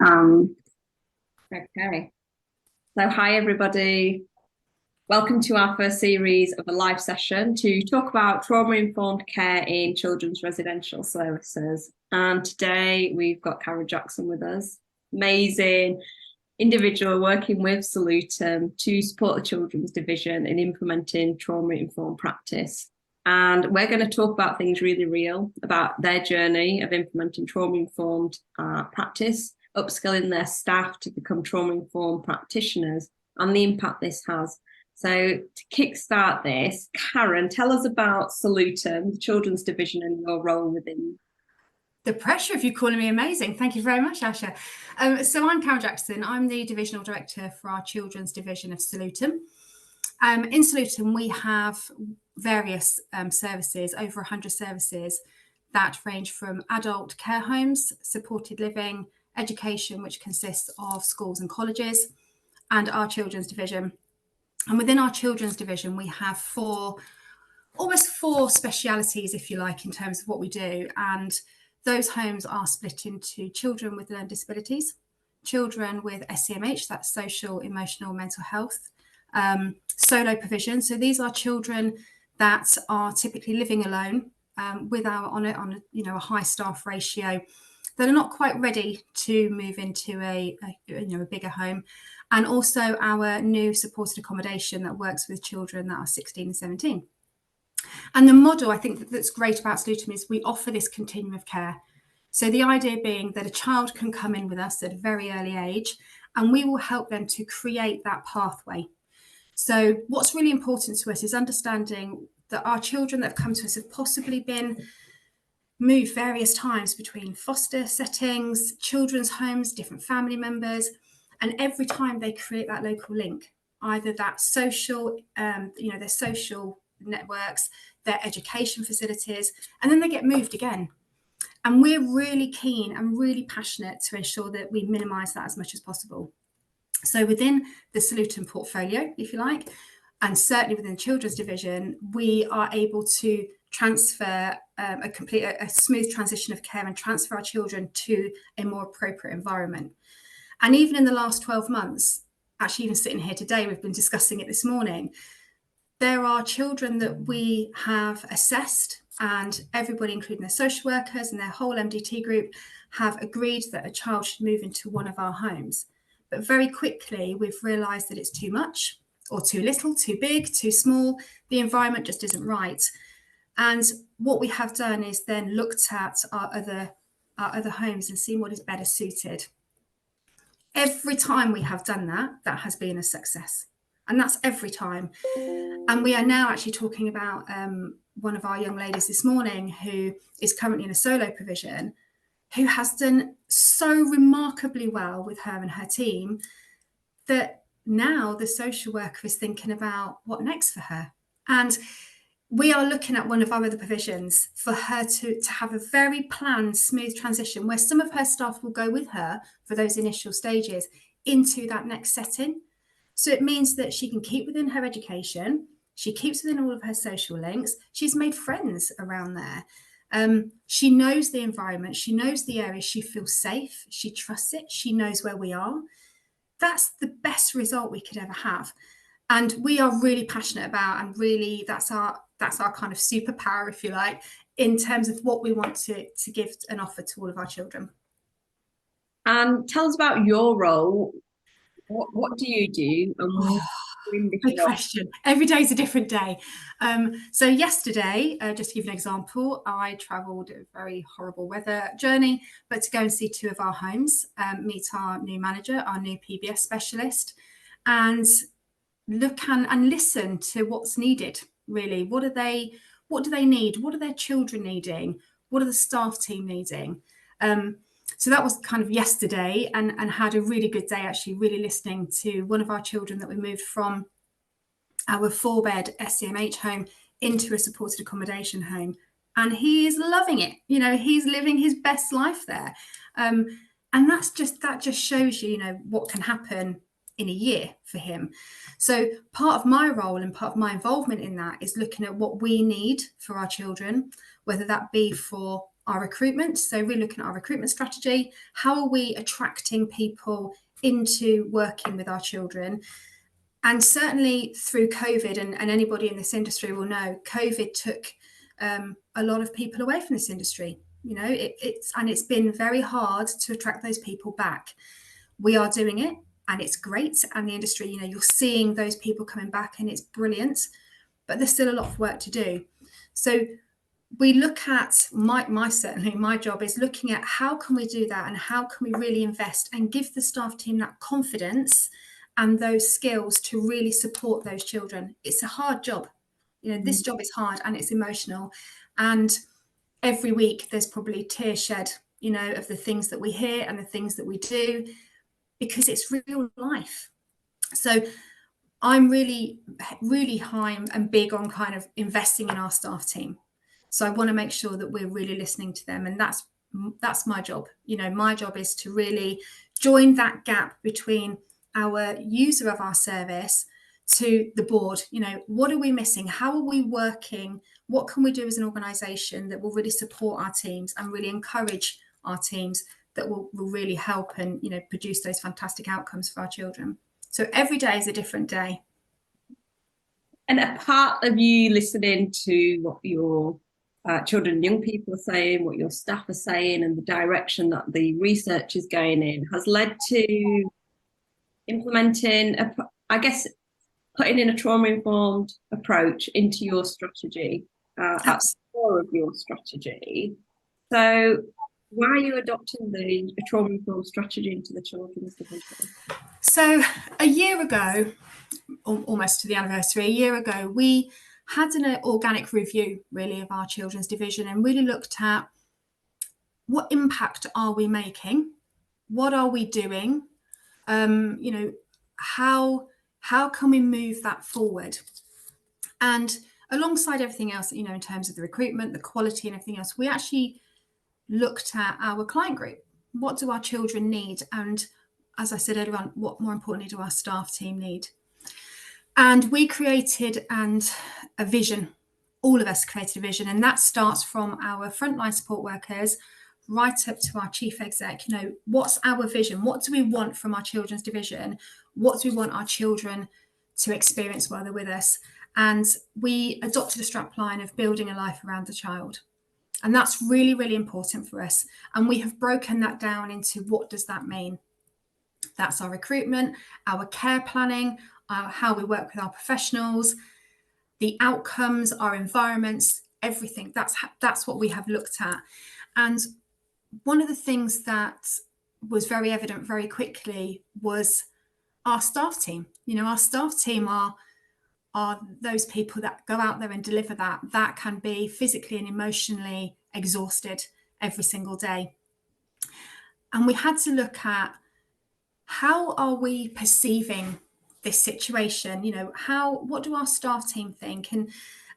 Um, okay. So hi everybody. Welcome to our first series of a live session to talk about trauma-informed care in children's residential services. And today we've got Karen Jackson with us. Amazing individual working with Salutem to support the children's division in implementing trauma-informed practice. And we're going to talk about things really real, about their journey of implementing trauma-informed practice, upskilling their staff to become trauma-informed practitioners, and the impact this has. So to kickstart this, Karen, tell us about Salutem, the children's division, and your role within. The pressure of you calling me amazing. Thank you very much, Asha. So I'm Karen Jackson. I'm the Divisional Director for our Children's Division of Salutem. In Salutem, we have various services, over 100 services that range from adult care homes, supported living, education, which consists of schools and colleges, and our Children's Division. And within our Children's Division, we have almost four specialities, if you like, in terms of what we do. And those homes are split into children with learning disabilities, children with SEMH, that's social, emotional, mental health, solo provision. So these are children that are typically living alone on a high staff ratio, that are not quite ready to move into a bigger home, and also our new supported accommodation that works with children that are 16 and 17. And the model, I think, that's great about Salutem is we offer this continuum of care. So the idea being that a child can come in with us at a very early age, and we will help them to create that pathway. So what's really important to us is understanding that our children that have come to us have possibly been moved various times between foster settings, children's homes, different family members, and every time they create that local link, either that social, their social networks, their education facilities, and then they get moved again. And we're really keen and really passionate to ensure that we minimise that as much as possible. So within the Salutem portfolio, if you like, and certainly within the children's division, we are able to transfer a smooth transition of care and transfer our children to a more appropriate environment. And even in the last 12 months, actually even sitting here today, we've been discussing it this morning, there are children that we have assessed, and everybody, including their social workers and their whole MDT group, have agreed that a child should move into one of our homes. But very quickly, we've realised that it's too much, or too little, too big, too small. The environment just isn't right. And what we have done is then looked at our other homes and seen what is better suited. Every time we have done that, that has been a success. And that's every time. And we are now actually talking about one of our young ladies this morning who is currently in a solo provision, who has done so remarkably well with her and her team that now the social worker is thinking about what next for her. And we are looking at one of our other provisions for her to have a very planned, smooth transition where some of her staff will go with her for those initial stages into that next setting. So it means that she can keep within her education, she keeps within all of her social links, she's made friends around there. She knows the environment, she knows the area, she feels safe, she trusts it, she knows where we are. That's the best result we could ever have. And we are really passionate about, and really that's our kind of superpower, if you like, in terms of what we want to give and offer to all of our children. And tell us about your role. What do you do? And Good question. Every day is a different day. So yesterday, just to give you an example, I travelled a very horrible weather journey, but to go and see two of our homes, meet our new manager, our new PBS specialist, and look and listen to what's needed, really. What do they need? What are their children needing? What are the staff team needing? So that was kind of yesterday, and had a really good day, actually, really listening to one of our children that we moved from our 4-bed SEMH home into a supported accommodation home. And he is loving it. You know, he's living his best life there. And that just shows you, what can happen in a year for him. So part of my role and part of my involvement in that is looking at what we need for our children, whether that be for our recruitment. So we're looking at our recruitment strategy. How are we attracting people into working with our children? And certainly through COVID, and anybody in this industry will know, COVID took a lot of people away from this industry. It's been very hard to attract those people back. We are doing it, and it's great. And the industry, you're seeing those people coming back, and it's brilliant. But there's still a lot of work to do. So we look at my job is looking at how can we do that, and how can we really invest and give the staff team that confidence and those skills to really support those children. It's a hard job. This job is hard, and it's emotional. And every week there's probably tears shed, of the things that we hear and the things that we do, because it's real life. So I'm really, really high and big on kind of investing in our staff team. So I want to make sure that we're really listening to them. And that's my job. My job is to really join that gap between our user of our service to the board. What are we missing? How are we working? What can we do as an organisation that will really support our teams and really encourage our teams, that will really help and produce those fantastic outcomes for our children? So every day is a different day. And a part of you listening to what your children and young people are saying, what your staff are saying, and the direction that the research is going in has led to implementing, putting in a trauma-informed approach into your strategy, at the core of your strategy. So why are you adopting a trauma-informed strategy into the children's division? So a year ago, almost to the anniversary, a year ago, we had an organic review really of our children's division, and really looked at what impact are we making, what are we doing, how can we move that forward? And alongside everything else, in terms of the recruitment, the quality and everything else, we actually looked at our client group. What do our children need? And as I said earlier on, what more importantly do our staff team need? And we created a vision. All of us created a vision, and that starts from our frontline support workers right up to our chief exec. What's our vision? What do we want from our children's division? What do we want our children to experience while they're with us? And we adopted a strapline of building a life around the child. And that's really, really important for us. And we have broken that down into what does that mean? That's our recruitment, our care planning, how we work with our professionals, the outcomes, our environments, everything. That's what we have looked at. And one of the things that was very evident very quickly was our staff team. Our staff team are those people that go out there and deliver that can be physically and emotionally exhausted every single day. And we had to look at, how are we perceiving this situation? What do our staff team think? And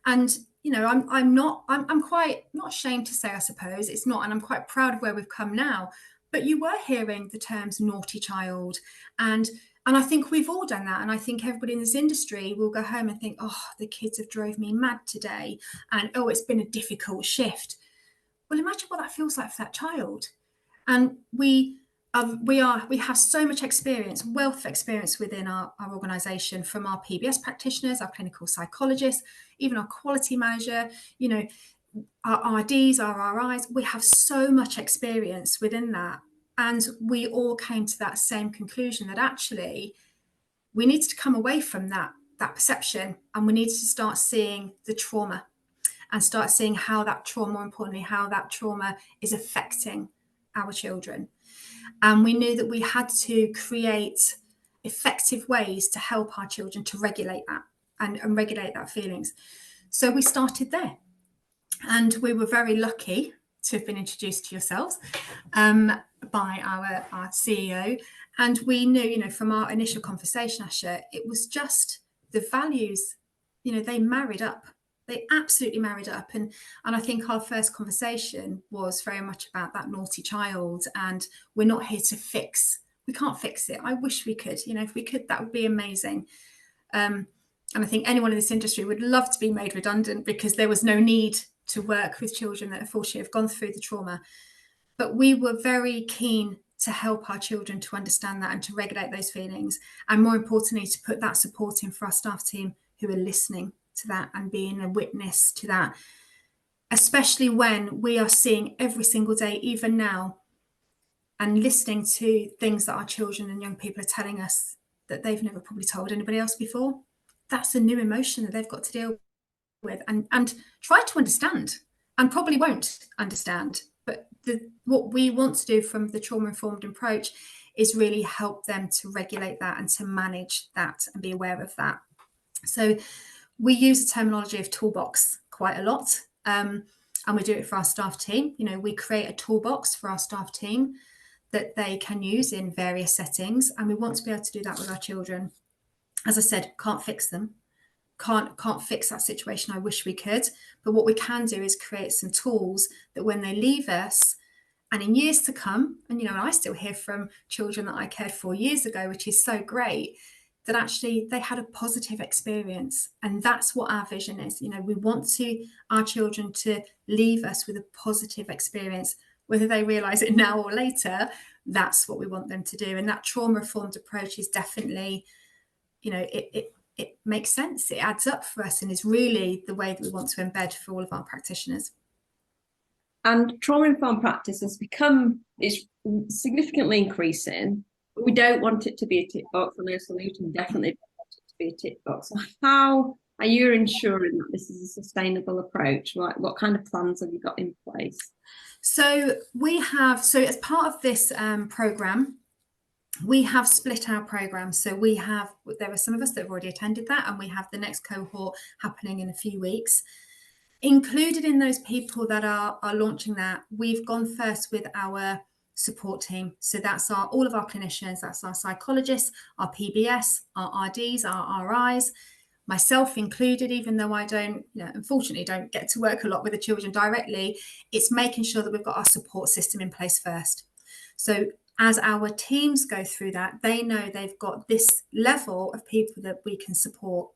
I'm quite not ashamed to say, I suppose it's not, and I'm quite proud of where we've come now. But you were hearing the terms naughty child, and I think we've all done that. And I think everybody in this industry will go home and think, oh, the kids have drove me mad today, and oh, it's been a difficult shift. Well, imagine what that feels like for that child. And we have so much experience, wealth of experience within our organisation, from our PBS practitioners, our clinical psychologists, even our quality manager, our RDs, our RIs. We have so much experience within that. And we all came to that same conclusion, that actually we needed to come away from that perception, and we needed to start seeing the trauma, and start seeing how that trauma, more importantly, how that trauma is affecting our children. And we knew that we had to create effective ways to help our children to regulate that and regulate that feelings. So we started there. And we were very lucky to have been introduced to yourselves by our CEO. And we knew, from our initial conversation, Asha, it was just the values, they married up. They absolutely married up. And I think our first conversation was very much about that naughty child. And we're not here to fix. We can't fix it. I wish we could. If we could, that would be amazing. And I think anyone in this industry would love to be made redundant, because there was no need to work with children that unfortunately have gone through the trauma. But we were very keen to help our children to understand that and to regulate those feelings. And more importantly, to put that support in for our staff team who are listening to that and being a witness to that, especially when we are seeing every single day, even now, and listening to things that our children and young people are telling us that they've never probably told anybody else before. That's a new emotion that they've got to deal with and try to understand, and probably won't understand. But what we want to do from the trauma-informed approach is really help them to regulate that and to manage that and be aware of that. So we use the terminology of toolbox quite a lot, and we do it for our staff team. You know, we create a toolbox for our staff team that they can use in various settings, and we want to be able to do that with our children. As I said, can't fix them, can't fix that situation. I wish we could, but what we can do is create some tools that when they leave us and in years to come, and you know, I still hear from children that I cared for years ago, which is so great, that actually they had a positive experience. And that's what our vision is. You know, we want our children to leave us with a positive experience, whether they realize it now or later. That's what we want them to do. And that trauma-informed approach is definitely, you know, it makes sense. It adds up for us and is really the way that we want to embed for all of our practitioners. And trauma-informed practice has is significantly increasing, but we don't want it to be a tick box. I know Salutem definitely don't want it to be a tick box. So how are you ensuring that this is a sustainable approach? Like, what kind of plans have you got in place? So as part of this programme, we have split our program. So there are some of us that have already attended that, and we have the next cohort happening in a few weeks. Included in those people that are launching that, we've gone first with our support team. So that's all of our clinicians, that's our psychologists, our PBS, our RDs, our RIs, myself included, even though I unfortunately don't get to work a lot with the children directly. It's making sure that we've got our support system in place first. So as our teams go through that, they know they've got this level of people that can support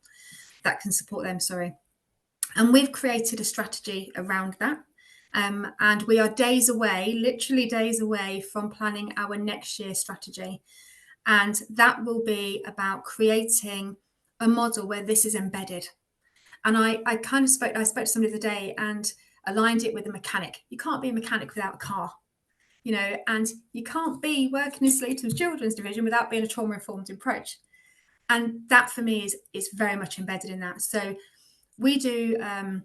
them. And we've created a strategy around that. And we are literally days away from planning our next year's strategy. And that will be about creating a model where this is embedded. And I spoke to somebody the other day and aligned it with a mechanic. You can't be a mechanic without a car. You know, and you can't be working in Salutem's children's division without being a trauma-informed approach. And that for me is very much embedded in that. So we do a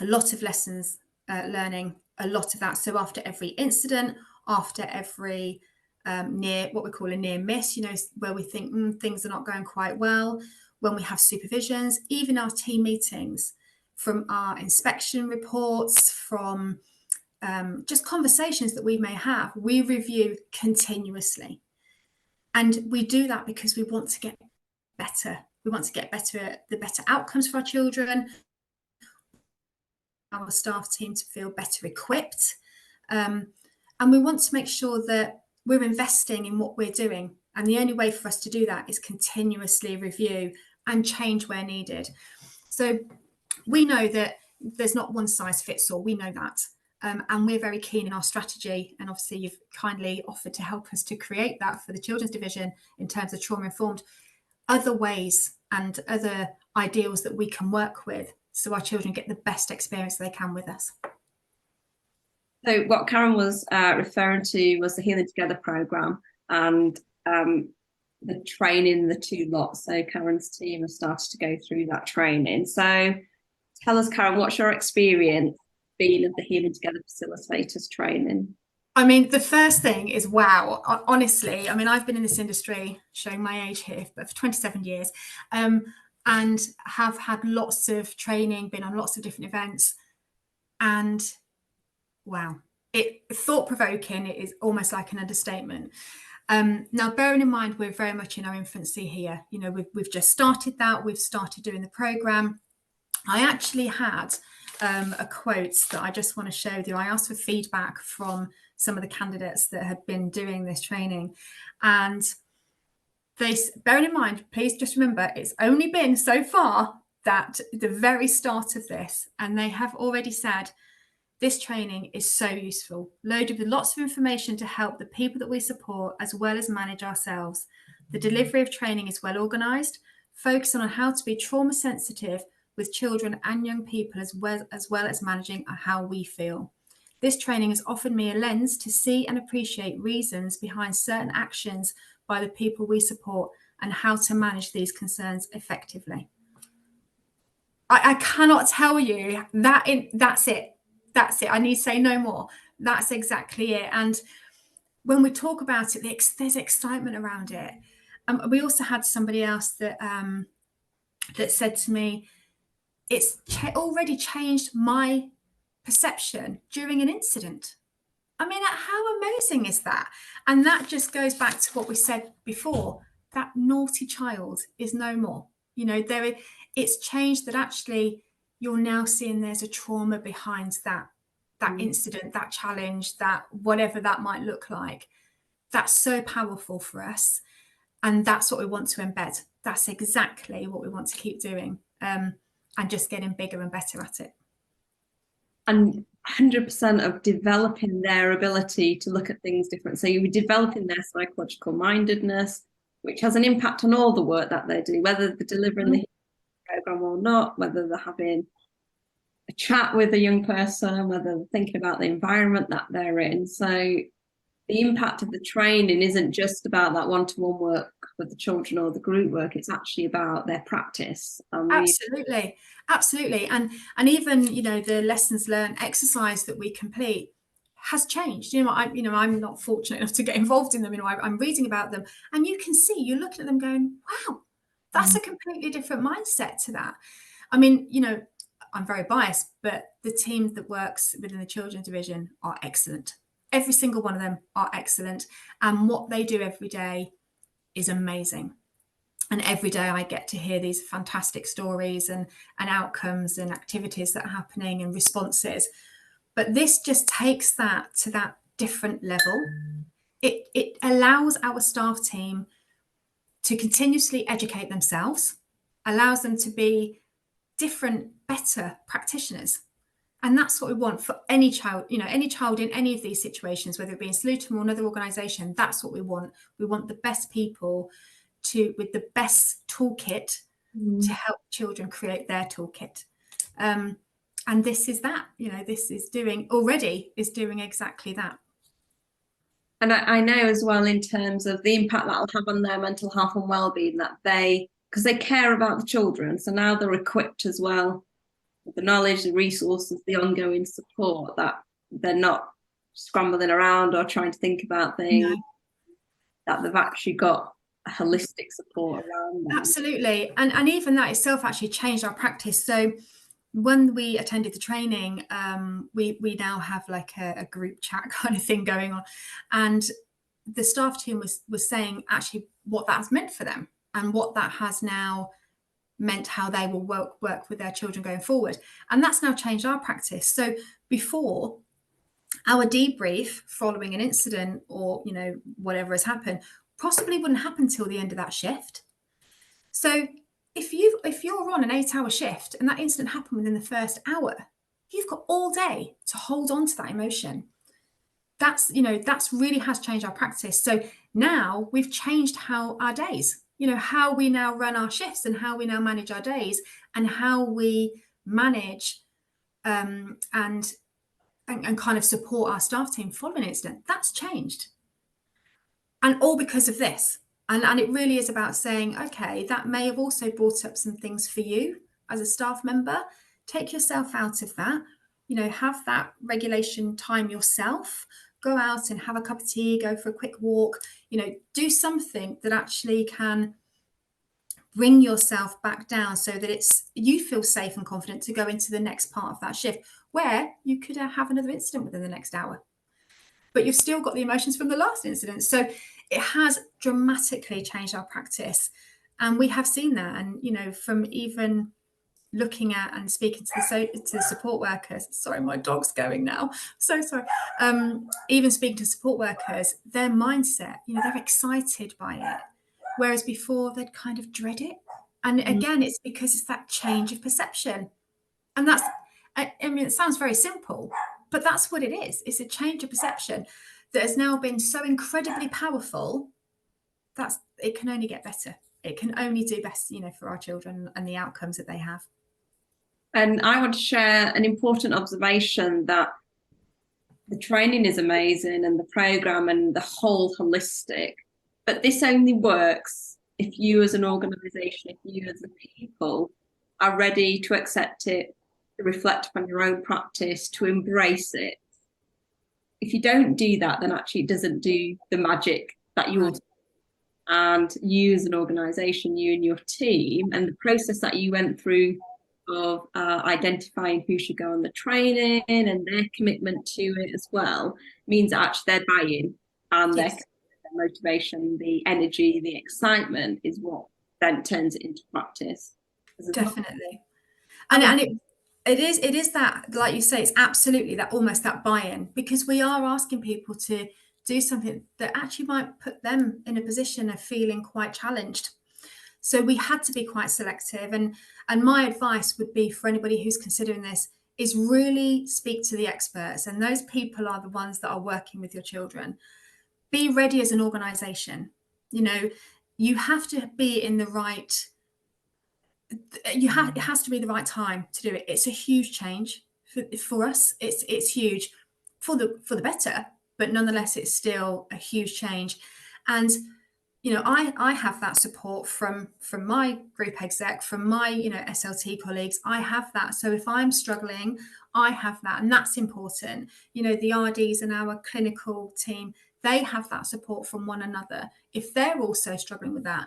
lot of lessons learning, a lot of that. So after every incident, after every what we call a near miss, you know, where we think things are not going quite well, when we have supervisions, even our team meetings, from our inspection reports, from just conversations that we may have, we review continuously. And we do that because we want to get better. We want to get the better outcomes for our children, our staff team to feel better equipped. And we want to make sure that we're investing in what we're doing. And the only way for us to do that is continuously review and change where needed. So we know that there's not one size fits all. We know that. And we're very keen in our strategy. And obviously you've kindly offered to help us to create that for the children's division in terms of trauma-informed, other ways and other ideals that we can work with so our children get the best experience they can with us. So what Karen was referring to was the Healing Together programme and the training, the two lots. So Karen's team have started to go through that training. So tell us, Karen, what's your experience being of the Healing Together facilitators training? I mean, the first thing is, wow, honestly, I mean, I've been in this industry, showing my age here, but for 27 years, and have had lots of training, been on lots of different events, and wow, thought-provoking. It is almost like an understatement. Now, bearing in mind, we're very much in our infancy here. You know, we've just started that. We've started doing the programme. I actually had a quote that I just want to share with you. I asked for feedback from some of the candidates that had been doing this training, and bearing in mind, please just remember, it's only been so far that the very start of this, and they have already said this training is so useful, loaded with lots of information to help the people that we support as well as manage ourselves. The delivery of training is well organised, focusing on how to be trauma sensitive with children and young people as well as managing how we feel. This training has offered me a lens to see and appreciate reasons behind certain actions by the people we support and how to manage these concerns effectively. I cannot tell you that. That's it. That's it. I need to say no more. That's exactly it. And when we talk about it, there's excitement around it. We also had somebody else that said to me, it's already changed my perception during an incident. I mean, how amazing is that? And that just goes back to what we said before, that naughty child is no more. You know, it's changed that actually you're now seeing there's a trauma behind that incident, that challenge, that whatever that might look like. That's so powerful for us. And that's what we want to embed. That's exactly what we want to keep doing, and just getting bigger and better at it. And 100% of developing their ability to look at things different. So you're developing their psychological mindedness, which has an impact on all the work that they do, whether they're delivering the program or not, whether they're having a chat with a young person, whether they're thinking about the environment that they're in. So the impact of the training isn't just about that one-to-one work with the children or the group work, it's actually about their practice. Absolutely. And even, you know, the lessons learned exercise that we complete has changed. I'm not fortunate enough to get involved in them. I'm reading about them, and you can see, you're looking at them going, wow, that's a completely different mindset to that. I mean, you know, I'm very biased, but the team that works within the children's division are excellent. Every single one of them are excellent. And what they do every day is amazing. And every day I get to hear these fantastic stories and outcomes and activities that are happening and responses. But this just takes that to that different level. It allows our staff team to continuously educate themselves, allows them to be different, better practitioners. And that's what we want for any child, you know, any child in any of these situations, whether it be in Salutem or another organisation. That's what we want. We want the best people with the best toolkit to help children create their toolkit. And this is that, you know, this is doing exactly that. And I know as well, in terms of the impact that'll have on their mental health and well-being, that because they care about the children, so now they're equipped as well with the knowledge, the resources, the ongoing support, that they're not scrambling around or trying to think about things, that they've actually got a holistic support around them. Absolutely. And even that itself actually changed our practice. So when we attended the training, we now have like a group chat kind of thing going on, and the staff team was saying actually what that's meant for them and what that has now meant, how they will work with their children going forward. And that's now changed our practice. So before, our debrief following an incident or, you know, whatever has happened possibly wouldn't happen till the end of that shift. So if you're on an 8-hour shift and that incident happened within the first hour, you've got all day to hold on to that emotion. That's really has changed our practice. So now we've changed how our days, you know, how we now run our shifts and how we now manage our days and how we manage and kind of support our staff team following an incident. That's changed. And all because of this. And it really is about saying, okay, that may have also brought up some things for you as a staff member. Take yourself out of that, you know, have that regulation time yourself, go out and have a cup of tea, go for a quick walk, you know, do something that actually can bring yourself back down so that you feel safe and confident to go into the next part of that shift where you could have another incident within the next hour. But you've still got the emotions from the last incident. So it has dramatically changed our practice. And we have seen that. And, you know, from even looking at and speaking to the support workers, sorry, my dog's going now. So sorry. Even speaking to support workers, their mindset, you know, they're excited by it. Whereas before they'd kind of dread it. And again, it's because it's that change of perception. And that's, I mean, it sounds very simple, but that's what it is. It's a change of perception that has now been so incredibly powerful. It can only get better. It can only do best, for our children and the outcomes that they have. And I want to share an important observation that the training is amazing and the program and the whole holistic, but this only works if you as an organization, if you as a people are ready to accept it, to reflect upon your own practice, to embrace it. If you don't do that, then actually it doesn't do the magic that you want. And you as an organization, you and your team, and the process that you went through of identifying who should go on the training and their commitment to it as well, means that actually their buy-in and their motivation, the energy, the excitement is what then turns it into practice. Definitely. And it is that, like you say, it's absolutely that, almost that buy-in, because we are asking people to do something that actually might put them in a position of feeling quite challenged. So we had to be quite selective. And my advice would be for anybody who's considering this is really speak to the experts. And those people are the ones that are working with your children. Be ready as an organization. You have to be in the right, it has to be the right time to do it. It's a huge change for us. It's huge for the better, but nonetheless, it's still a huge change. And I have that support from my group exec, from my SLT colleagues. I have that. So if I'm struggling, I have that, and that's important. The RDs and our clinical team, they have that support from one another if they're also struggling with that.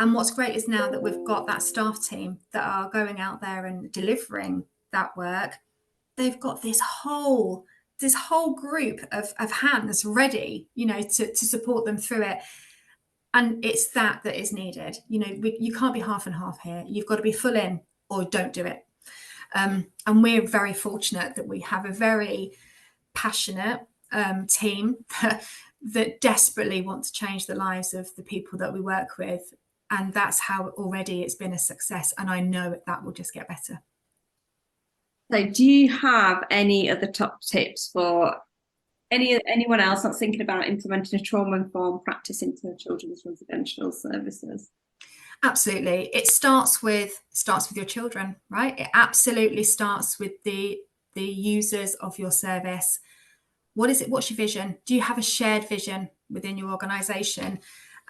And what's great is now that we've got that staff team that are going out there and delivering that work, they've got this whole group of hands ready, to support them through it. And it's that is needed. You can't be half and half here. You've got to be full in or don't do it. And we're very fortunate that we have a very passionate team that desperately want to change the lives of the people that we work with. And that's how already it's been a success. And I know that will just get better. So do you have any other top tips for anyone else that's thinking about implementing a trauma-informed practice into children's residential services? Absolutely. It starts with your children, right? It absolutely starts with the users of your service. What is it? What's your vision? Do you have a shared vision within your organization?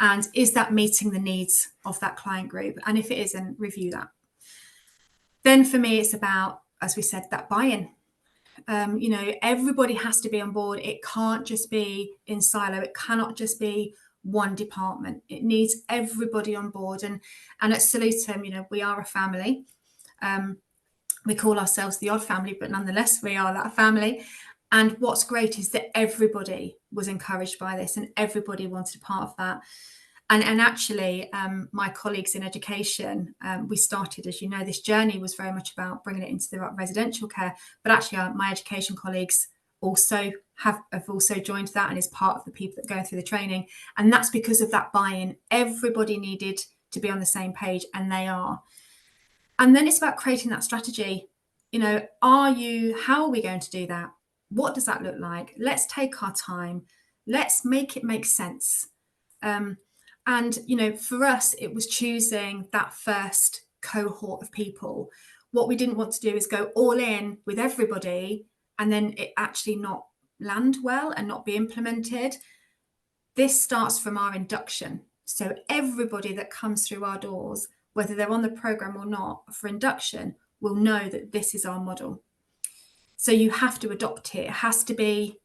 And is that meeting the needs of that client group? And if it isn't, review that. Then for me, it's about, as we said, that buy-in. Everybody has to be on board. It can't just be in silo. It cannot just be one department. It needs everybody on board. And at Salutem, we are a family. We call ourselves the odd family, but nonetheless, we are that family. And what's great is that everybody was encouraged by this and everybody wanted a part of that. And actually, my colleagues in education, we started, as you know, this journey was very much about bringing it into the residential care. But actually, my education colleagues also have also joined that and is part of the people that go through the training. And that's because of that buy-in. Everybody needed to be on the same page, and they are. And then it's about creating that strategy. How are we going to do that? What does that look like? Let's take our time. Let's make it make sense. And, for us, it was choosing that first cohort of people. What we didn't want to do is go all in with everybody and then it actually not land well and not be implemented. This starts from our induction. So everybody that comes through our doors, whether they're on the programme or not, for induction, will know that this is our model. So you have to adopt it. It has to be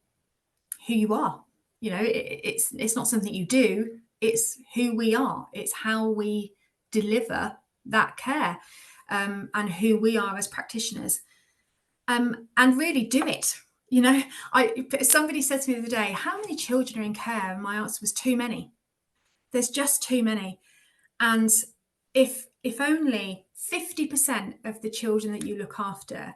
who you are. It's not something you do. It's who we are. It's how we deliver that care, and who we are as practitioners, and really do it. Somebody said to me the other day, how many children are in care? And my answer was too many. There's just too many. And if only 50% of the children that you look after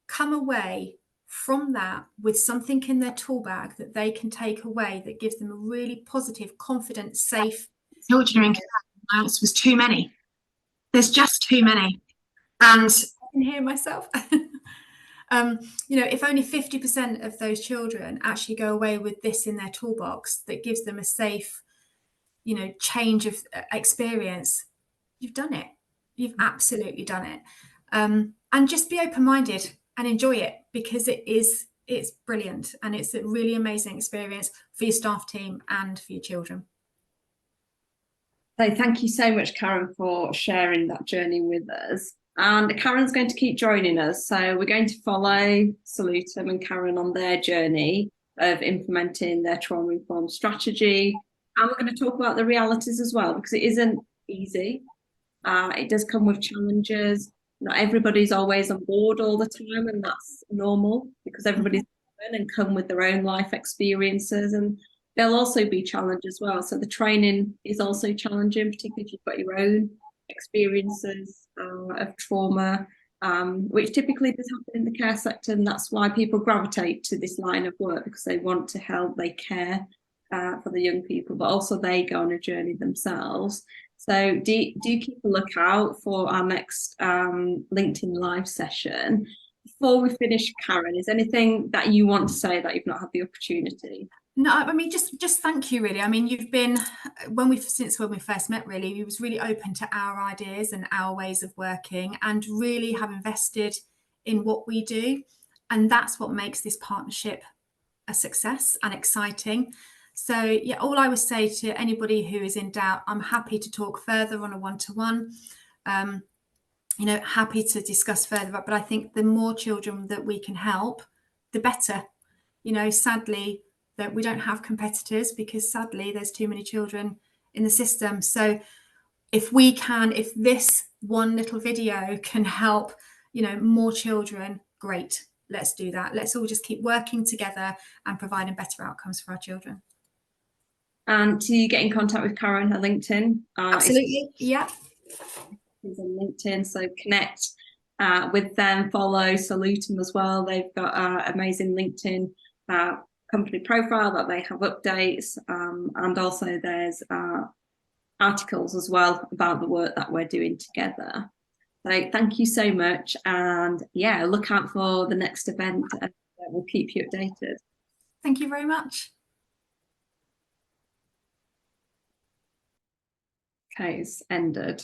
come away from that with something in their tool bag that they can take away that gives them a really positive, confident, safe children in care. My answer was too many. There's just too many. And I can hear myself. If only 50% of those children actually go away with this in their toolbox that gives them a safe, change of experience, you've done it. You've absolutely done it. And just be open-minded and enjoy it, because it's brilliant, and it's a really amazing experience for your staff team and for your children. So thank you so much, Karen, for sharing that journey with us. And Karen's going to keep joining us. So we're going to follow Salutem and Karen on their journey of implementing their trauma-informed strategy. And we're going to talk about the realities as well, because it isn't easy. It does come with challenges. Not everybody's always on board all the time, and that's normal, because everybody's different and come with their own life experiences, and there'll also be challenge as well. So the training is also challenging, particularly if you've got your own experiences of trauma, which typically does happen in the care sector, and that's why people gravitate to this line of work, because they want to help, they care for the young people, but also they go on a journey themselves. So do keep a lookout for our next LinkedIn live session. Before we finish, Karen, is anything that you want to say that you've not had the opportunity? No, I mean, just thank you, really. I mean, you've been, since when we first met, really, you was really open to our ideas and our ways of working, and really have invested in what we do. And that's what makes this partnership a success and exciting. So yeah, all I would say to anybody who is in doubt, I'm happy to talk further on a one-to-one. Happy to discuss further, but I think the more children that we can help, the better. Sadly, that we don't have competitors, because sadly there's too many children in the system. So if this one little video can help, more children, great. Let's do that. Let's all just keep working together and providing better outcomes for our children. And to get in contact with Karen, her LinkedIn. Absolutely, yeah. She's on LinkedIn, so connect with them, follow Salutem as well. They've got an amazing LinkedIn company profile that they have updates, and also there's articles as well about the work that we're doing together. So thank you so much, and yeah, look out for the next event, and we'll keep you updated. Thank you very much. Okay, it's ended.